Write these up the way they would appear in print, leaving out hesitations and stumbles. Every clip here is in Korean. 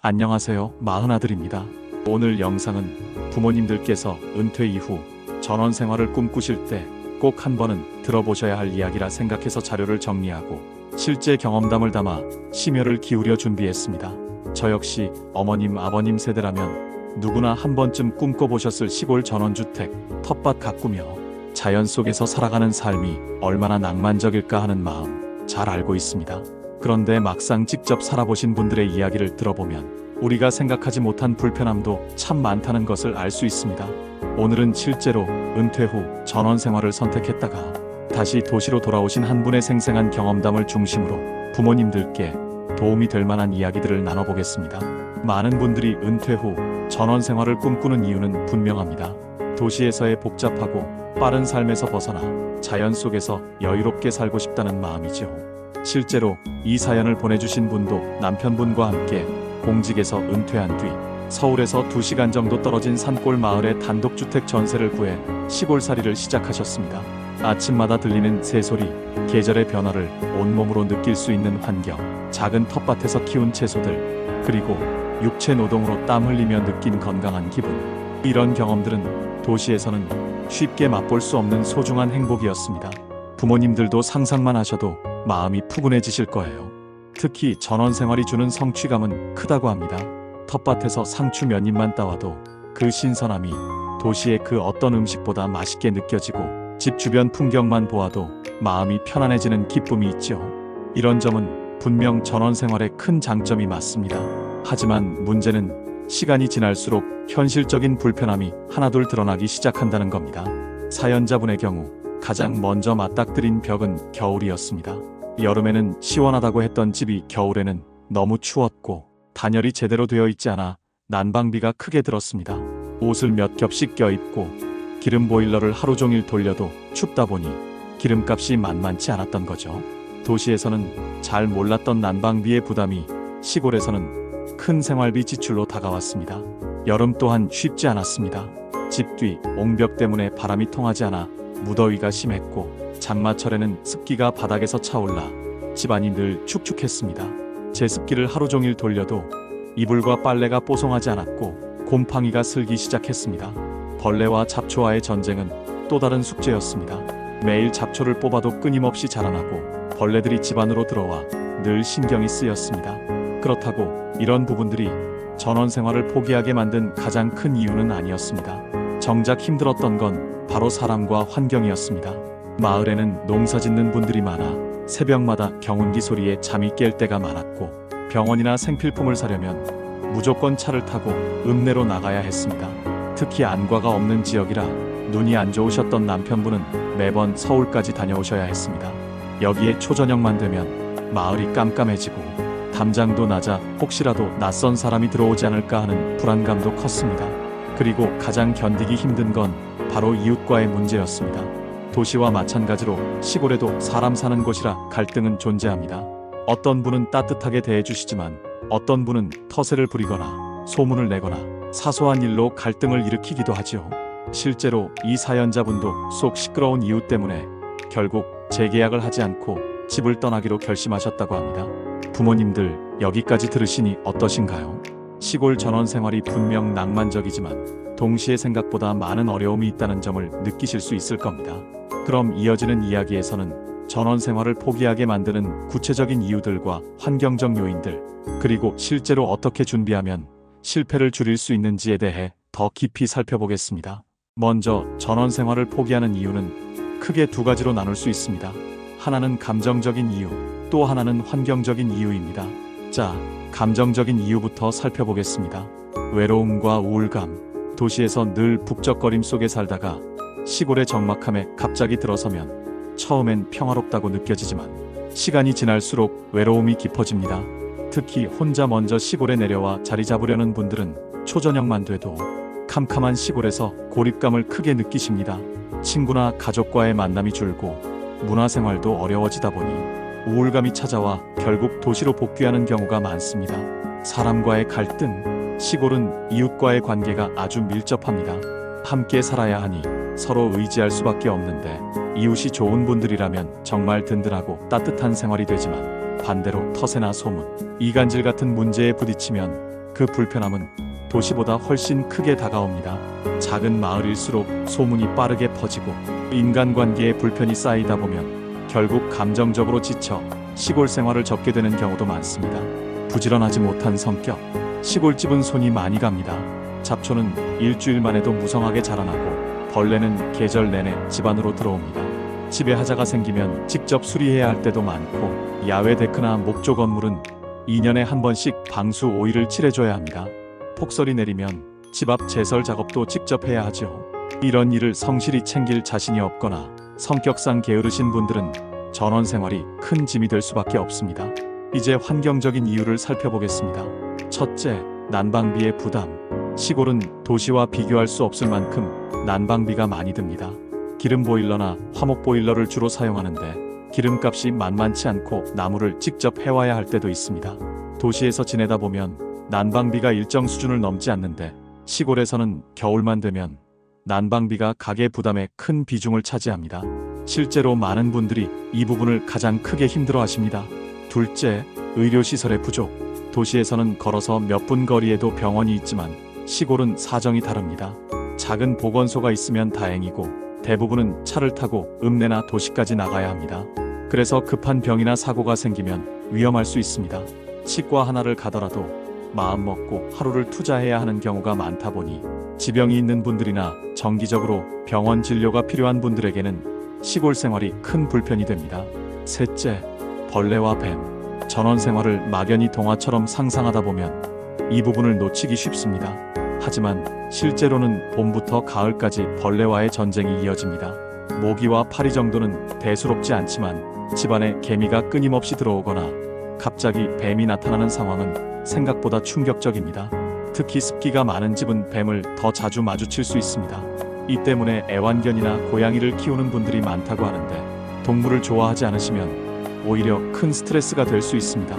안녕하세요. 마흔아들입니다. 오늘 영상은 부모님들께서 은퇴 이후 전원 생활을 꿈꾸실 때 꼭 한 번은 들어보셔야 할 이야기라 생각해서 자료를 정리하고 실제 경험담을 담아 심혈을 기울여 준비했습니다. 저 역시 어머님, 아버님 세대라면 누구나 한 번쯤 꿈꿔보셨을 시골 전원주택, 텃밭 가꾸며 자연 속에서 살아가는 삶이 얼마나 낭만적일까 하는 마음 잘 알고 있습니다. 그런데 막상 직접 살아보신 분들의 이야기를 들어보면 우리가 생각하지 못한 불편함도 참 많다는 것을 알 수 있습니다. 오늘은 실제로 은퇴 후 전원 생활을 선택했다가 다시 도시로 돌아오신 한 분의 생생한 경험담을 중심으로 부모님들께 도움이 될 만한 이야기들을 나눠보겠습니다. 많은 분들이 은퇴 후 전원 생활을 꿈꾸는 이유는 분명합니다. 도시에서의 복잡하고 빠른 삶에서 벗어나 자연 속에서 여유롭게 살고 싶다는 마음이죠. 실제로 이 사연을 보내주신 분도 남편분과 함께 공직에서 은퇴한 뒤 서울에서 2시간 정도 떨어진 산골 마을에 단독주택 전세를 구해 시골살이를 시작하셨습니다. 아침마다 들리는 새소리, 계절의 변화를 온몸으로 느낄 수 있는 환경, 작은 텃밭에서 키운 채소들, 그리고 육체 노동으로 땀 흘리며 느낀 건강한 기분. 이런 경험들은 도시에서는 쉽게 맛볼 수 없는 소중한 행복이었습니다. 부모님들도 상상만 하셔도 마음이 푸근해지실 거예요. 특히 전원 생활이 주는 성취감은 크다고 합니다. 텃밭에서 상추 몇 입만 따와도 그 신선함이 도시의 그 어떤 음식보다 맛있게 느껴지고 집 주변 풍경만 보아도 마음이 편안해지는 기쁨이 있죠. 이런 점은 분명 전원 생활의 큰 장점이 맞습니다. 하지만 문제는 시간이 지날수록 현실적인 불편함이 하나둘 드러나기 시작한다는 겁니다. 사연자분의 경우 가장 먼저 맞닥뜨린 벽은 겨울이었습니다. 여름에는 시원하다고 했던 집이 겨울에는 너무 추웠고 단열이 제대로 되어 있지 않아 난방비가 크게 들었습니다. 옷을 몇 겹씩 껴입고 기름 보일러를 하루 종일 돌려도 춥다 보니 기름값이 만만치 않았던 거죠. 도시에서는 잘 몰랐던 난방비의 부담이 시골에서는 큰 생활비 지출로 다가왔습니다. 여름 또한 쉽지 않았습니다. 집 뒤 옹벽 때문에 바람이 통하지 않아 무더위가 심했고 장마철에는 습기가 바닥에서 차올라 집안이 늘 축축했습니다. 제습기를 하루 종일 돌려도 이불과 빨래가 뽀송하지 않았고 곰팡이가 슬기 시작했습니다. 벌레와 잡초와의 전쟁은 또 다른 숙제였습니다. 매일 잡초를 뽑아도 끊임없이 자라나고 벌레들이 집 안으로 들어와 늘 신경이 쓰였습니다. 그렇다고 이런 부분들이 전원 생활을 포기하게 만든 가장 큰 이유는 아니었습니다. 정작 힘들었던 건 바로 사람과 환경이었습니다. 마을에는 농사 짓는 분들이 많아 새벽마다 경운기 소리에 잠이 깰 때가 많았고 병원이나 생필품을 사려면 무조건 차를 타고 읍내로 나가야 했습니다. 특히 안과가 없는 지역이라 눈이 안 좋으셨던 남편분은 매번 서울까지 다녀오셔야 했습니다. 여기에 초저녁만 되면 마을이 깜깜해지고 담장도 낮아 혹시라도 낯선 사람이 들어오지 않을까 하는 불안감도 컸습니다. 그리고 가장 견디기 힘든 건 바로 이웃과의 문제였습니다. 도시와 마찬가지로 시골에도 사람 사는 곳이라 갈등은 존재합니다. 어떤 분은 따뜻하게 대해주시지만 어떤 분은 터세를 부리거나 소문을 내거나 사소한 일로 갈등을 일으키기도 하지요. 실제로 이 사연자분도 속 시끄러운 이유 때문에 결국 재계약을 하지 않고 집을 떠나기로 결심하셨다고 합니다. 부모님들 여기까지 들으시니 어떠신가요? 시골 전원 생활이 분명 낭만적이지만 동시에 생각보다 많은 어려움이 있다는 점을 느끼실 수 있을 겁니다. 그럼 이어지는 이야기에서는 전원 생활을 포기하게 만드는 구체적인 이유들과 환경적 요인들, 그리고 실제로 어떻게 준비하면 실패를 줄일 수 있는지에 대해 더 깊이 살펴보겠습니다. 먼저 전원 생활을 포기하는 이유는 크게 두 가지로 나눌 수 있습니다. 하나는 감정적인 이유, 또 하나는 환경적인 이유입니다. 자, 감정적인 이유부터 살펴보겠습니다. 외로움과 우울감. 도시에서 늘 북적거림 속에 살다가 시골의 적막함에 갑자기 들어서면 처음엔 평화롭다고 느껴지지만 시간이 지날수록 외로움이 깊어집니다. 특히 혼자 먼저 시골에 내려와 자리 잡으려는 분들은 초저녁만 돼도 캄캄한 시골에서 고립감을 크게 느끼십니다. 친구나 가족과의 만남이 줄고 문화생활도 어려워지다 보니 우울감이 찾아와 결국 도시로 복귀하는 경우가 많습니다. 사람과의 갈등. 시골은 이웃과의 관계가 아주 밀접합니다. 함께 살아야 하니 서로 의지할 수밖에 없는데 이웃이 좋은 분들이라면 정말 든든하고 따뜻한 생활이 되지만 반대로 터세나 소문, 이간질 같은 문제에 부딪히면 그 불편함은 도시보다 훨씬 크게 다가옵니다. 작은 마을일수록 소문이 빠르게 퍼지고 인간관계에 불편이 쌓이다 보면 결국 감정적으로 지쳐 시골 생활을 접게 되는 경우도 많습니다. 부지런하지 못한 성격, 시골집은 손이 많이 갑니다. 잡초는 일주일만 해도 무성하게 자라나고 벌레는 계절 내내 집 안으로 들어옵니다. 집에 하자가 생기면 직접 수리해야 할 때도 많고 야외 데크나 목조 건물은 2년에 한 번씩 방수 오일을 칠해줘야 합니다. 폭설이 내리면 집 앞 제설 작업도 직접 해야 하죠. 이런 일을 성실히 챙길 자신이 없거나 성격상 게으르신 분들은 전원 생활이 큰 짐이 될 수밖에 없습니다. 이제 환경적인 이유를 살펴보겠습니다. 첫째, 난방비의 부담. 시골은 도시와 비교할 수 없을 만큼 난방비가 많이 듭니다. 기름 보일러나 화목 보일러를 주로 사용하는데 기름값이 만만치 않고 나무를 직접 해와야 할 때도 있습니다. 도시에서 지내다 보면 난방비가 일정 수준을 넘지 않는데 시골에서는 겨울만 되면 난방비가 가계 부담의 큰 비중을 차지합니다. 실제로 많은 분들이 이 부분을 가장 크게 힘들어하십니다. 둘째, 의료시설의 부족. 도시에서는 걸어서 몇 분 거리에도 병원이 있지만 시골은 사정이 다릅니다. 작은 보건소가 있으면 다행이고 대부분은 차를 타고 읍내나 도시까지 나가야 합니다. 그래서 급한 병이나 사고가 생기면 위험할 수 있습니다. 치과 하나를 가더라도 마음 먹고 하루를 투자해야 하는 경우가 많다 보니 지병이 있는 분들이나 정기적으로 병원 진료가 필요한 분들에게는 시골 생활이 큰 불편이 됩니다. 셋째, 벌레와 뱀. 전원 생활을 막연히 동화처럼 상상하다 보면 이 부분을 놓치기 쉽습니다. 하지만 실제로는 봄부터 가을까지 벌레와의 전쟁이 이어집니다. 모기와 파리 정도는 대수롭지 않지만 집안에 개미가 끊임없이 들어오거나 갑자기 뱀이 나타나는 상황은 생각보다 충격적입니다. 특히 습기가 많은 집은 뱀을 더 자주 마주칠 수 있습니다. 이 때문에 애완견이나 고양이를 키우는 분들이 많다고 하는데 동물을 좋아하지 않으시면 오히려 큰 스트레스가 될 수 있습니다.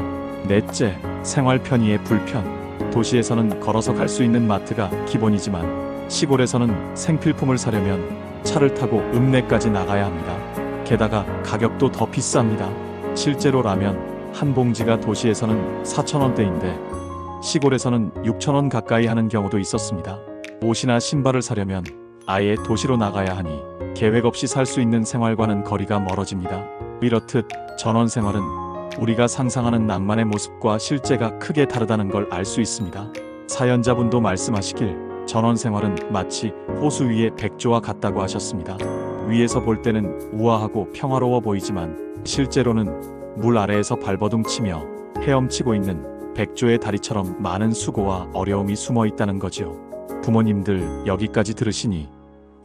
넷째, 생활 편의의 불편. 도시에서는 걸어서 갈 수 있는 마트가 기본이지만 시골에서는 생필품을 사려면 차를 타고 읍내까지 나가야 합니다. 게다가 가격도 더 비쌉니다. 실제로 라면 한 봉지가 도시에서는 4,000원대인데 시골에서는 6,000원 가까이 하는 경우도 있었습니다. 옷이나 신발을 사려면 아예 도시로 나가야 하니 계획 없이 살 수 있는 생활과는 거리가 멀어집니다. 이렇듯 전원 생활은 우리가 상상하는 낭만의 모습과 실제가 크게 다르다는 걸 알 수 있습니다. 사연자분도 말씀하시길 전원 생활은 마치 호수 위의 백조와 같다고 하셨습니다. 위에서 볼 때는 우아하고 평화로워 보이지만 실제로는 물 아래에서 발버둥 치며 헤엄치고 있는 백조의 다리처럼 많은 수고와 어려움이 숨어 있다는 거지요. 부모님들 여기까지 들으시니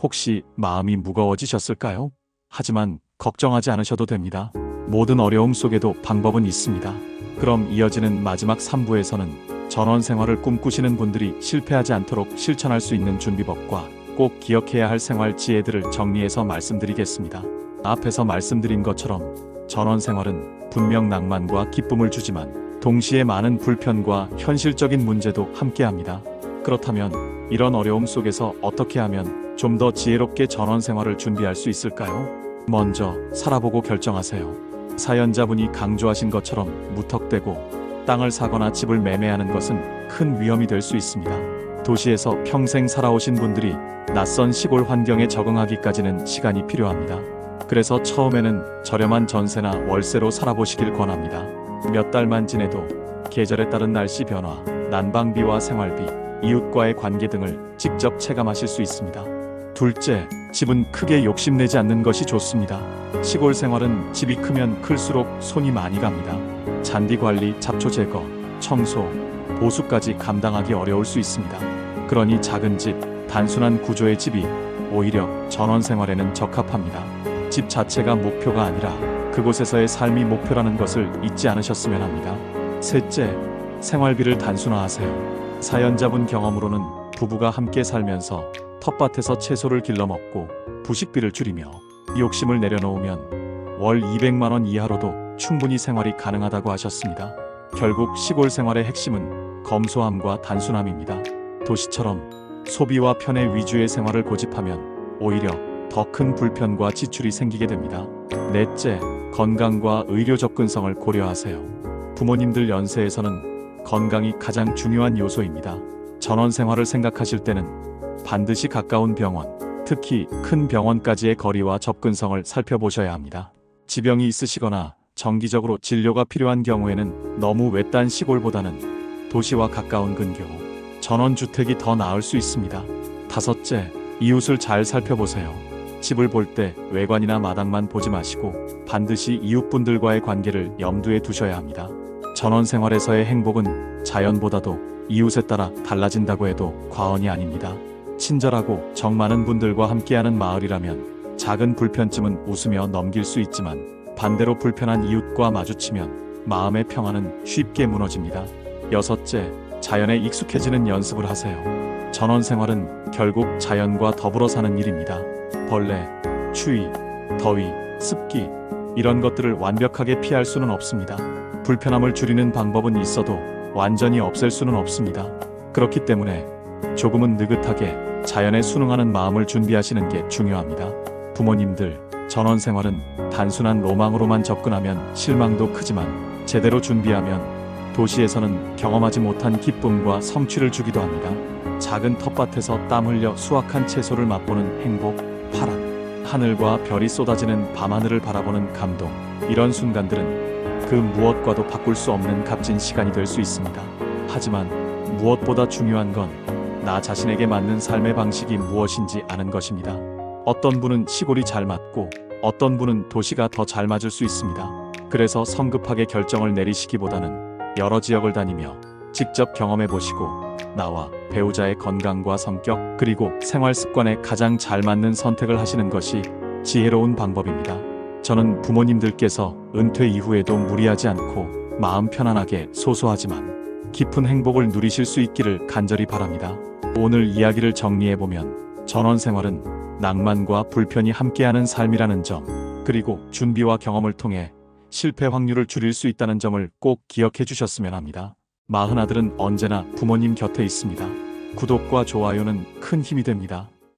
혹시 마음이 무거워지셨을까요? 하지만 걱정하지 않으셔도 됩니다. 모든 어려움 속에도 방법은 있습니다. 그럼 이어지는 마지막 3부에서는 전원 생활을 꿈꾸시는 분들이 실패하지 않도록 실천할 수 있는 준비법과 꼭 기억해야 할 생활 지혜들을 정리해서 말씀드리겠습니다. 앞에서 말씀드린 것처럼 전원 생활은 분명 낭만과 기쁨을 주지만 동시에 많은 불편과 현실적인 문제도 함께합니다. 그렇다면 이런 어려움 속에서 어떻게 하면 좀 더 지혜롭게 전원 생활을 준비할 수 있을까요? 먼저 살아보고 결정하세요. 사연자분이 강조하신 것처럼 무턱대고 땅을 사거나 집을 매매하는 것은 큰 위험이 될 수 있습니다. 도시에서 평생 살아오신 분들이 낯선 시골 환경에 적응하기까지는 시간이 필요합니다. 그래서 처음에는 저렴한 전세나 월세로 살아보시길 권합니다. 몇 달만 지내도 계절에 따른 날씨 변화, 난방비와 생활비, 이웃과의 관계 등을 직접 체감하실 수 있습니다. 둘째, 집은 크게 욕심내지 않는 것이 좋습니다. 시골 생활은 집이 크면 클수록 손이 많이 갑니다. 잔디 관리, 잡초 제거, 청소, 보수까지 감당하기 어려울 수 있습니다. 그러니 작은 집, 단순한 구조의 집이 오히려 전원 생활에는 적합합니다. 집 자체가 목표가 아니라 그곳에서의 삶이 목표라는 것을 잊지 않으셨으면 합니다. 셋째, 생활비를 단순화하세요. 사연자분 경험으로는 부부가 함께 살면서 텃밭에서 채소를 길러 먹고 부식비를 줄이며 욕심을 내려놓으면 월 200만 원 이하로도 충분히 생활이 가능하다고 하셨습니다. 결국 시골 생활의 핵심은 검소함과 단순함입니다. 도시처럼 소비와 편의 위주의 생활을 고집하면 오히려 더 큰 불편과 지출이 생기게 됩니다. 넷째, 건강과 의료 접근성을 고려하세요. 부모님들 연세에서는 건강이 가장 중요한 요소입니다. 전원 생활을 생각하실 때는 반드시 가까운 병원, 특히 큰 병원까지의 거리와 접근성을 살펴보셔야 합니다. 지병이 있으시거나 정기적으로 진료가 필요한 경우에는 너무 외딴 시골보다는 도시와 가까운 근교, 전원주택이 더 나을 수 있습니다. 다섯째, 이웃을 잘 살펴보세요. 집을 볼 때 외관이나 마당만 보지 마시고 반드시 이웃분들과의 관계를 염두에 두셔야 합니다. 전원 생활에서의 행복은 자연보다도 이웃에 따라 달라진다고 해도 과언이 아닙니다. 친절하고 정 많은 분들과 함께하는 마을이라면 작은 불편쯤은 웃으며 넘길 수 있지만 반대로 불편한 이웃과 마주치면 마음의 평화는 쉽게 무너집니다. 여섯째, 자연에 익숙해지는 연습을 하세요. 전원 생활은 결국 자연과 더불어 사는 일입니다. 벌레, 추위, 더위, 습기 이런 것들을 완벽하게 피할 수는 없습니다. 불편함을 줄이는 방법은 있어도 완전히 없앨 수는 없습니다. 그렇기 때문에 조금은 느긋하게 자연에 순응하는 마음을 준비하시는 게 중요합니다. 부모님들, 전원 생활은 단순한 로망으로만 접근하면 실망도 크지만 제대로 준비하면 도시에서는 경험하지 못한 기쁨과 성취를 주기도 합니다. 작은 텃밭에서 땀 흘려 수확한 채소를 맛보는 행복, 파란 하늘과 별이 쏟아지는 밤하늘을 바라보는 감동, 이런 순간들은 그 무엇과도 바꿀 수 없는 값진 시간이 될 수 있습니다. 하지만 무엇보다 중요한 건 나 자신에게 맞는 삶의 방식이 무엇인지 아는 것입니다. 어떤 분은 시골이 잘 맞고 어떤 분은 도시가 더 잘 맞을 수 있습니다. 그래서 성급하게 결정을 내리시기보다는 여러 지역을 다니며 직접 경험해 보시고 나와 배우자의 건강과 성격 그리고 생활 습관에 가장 잘 맞는 선택을 하시는 것이 지혜로운 방법입니다. 저는 부모님들께서 은퇴 이후에도 무리하지 않고 마음 편안하게 소소하지만 깊은 행복을 누리실 수 있기를 간절히 바랍니다. 오늘 이야기를 정리해보면 전원 생활은 낭만과 불편이 함께하는 삶이라는 점, 그리고 준비와 경험을 통해 실패 확률을 줄일 수 있다는 점을 꼭 기억해 주셨으면 합니다. 마흔아들은 언제나 부모님 곁에 있습니다. 구독과 좋아요는 큰 힘이 됩니다.